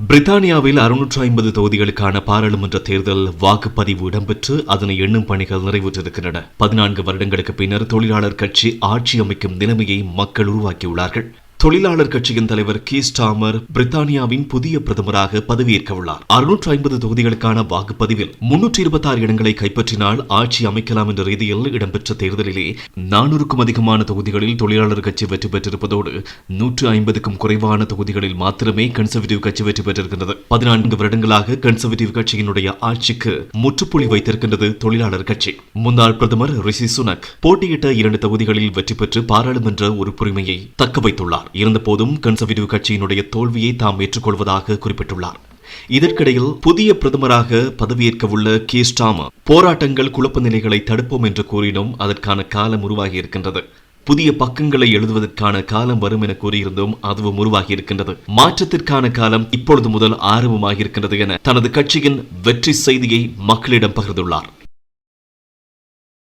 பிரித்தானியாவில் 650 தொகுதிகளுக்கான பாராளுமன்ற தேர்தல் வாக்குப்பதிவு இடம்பெற்று அதனை எண்ணும் பணிகள் நிறைவுற்றிருக்கின்றன. 14 வருடங்களுக்கு பின்னர் தொழிலாளர் கட்சி ஆட்சி அமைக்கும் நிலைமையை மக்கள் உருவாக்கியுள்ளார்கள். தொழிலாளர் கட்சியின் தலைவர் கீர் ஸ்டார்மர் பிரித்தானியாவின் புதிய பிரதமராக பதவியேற்க உள்ளார். 650 தொகுதிகளுக்கான வாக்குப்பதிவில் 326 இடங்களை கைப்பற்றினால் ஆட்சி அமைக்கலாம் என்ற ரீதியில் இடம்பெற்ற தேர்தலிலே 400க்கும் அதிகமான தொகுதிகளில் தொழிலாளர் கட்சி வெற்றி பெற்றிருப்பதோடு 150க்கும் குறைவான தொகுதிகளில் மாத்திரமே கன்சர்வேட்டிவ் கட்சி வெற்றி பெற்றிருக்கின்றது. 14 வருடங்களாக கன்சர்வேட்டிவ் கட்சியினுடைய ஆட்சிக்கு முற்றுப்புள்ளி வைத்திருக்கின்றது தொழிலாளர் கட்சி. முன்னாள் பிரதமர் ரிஷி சுனக் போட்டியிட்ட 2 தொகுதிகளில் வெற்றி பெற்று பாராளுமன்ற உறுப்புரிமையை தக்க வைத்துள்ளார். இருந்தபோதும் கன்சர்வேட்டிவ் கட்சியினுடைய தோல்வியை தாம் ஏற்றுக்கொள்வதாக குறிப்பிட்டுள்ளார். இதற்கிடையில் புதிய பிரதமராக பதவியேற்கவுள்ள கீர் ஸ்டார்மர் போராட்டங்கள் குழப்ப நிலைகளை தடுப்போம் என்று கூறினோம். அதற்கான காலம் உருவாகி இருக்கின்றது. புதிய பக்கங்களை எழுதுவதற்கான காலம் வரும் என கூறியிருந்தும் அதுவும் உருவாகி இருக்கின்றது. மாற்றத்திற்கான காலம் இப்பொழுது முதல் ஆரம்பமாகி இருக்கின்றது என தனது கட்சியின் வெற்றி செய்தியை மக்களிடம் பகிர்ந்துள்ளார்.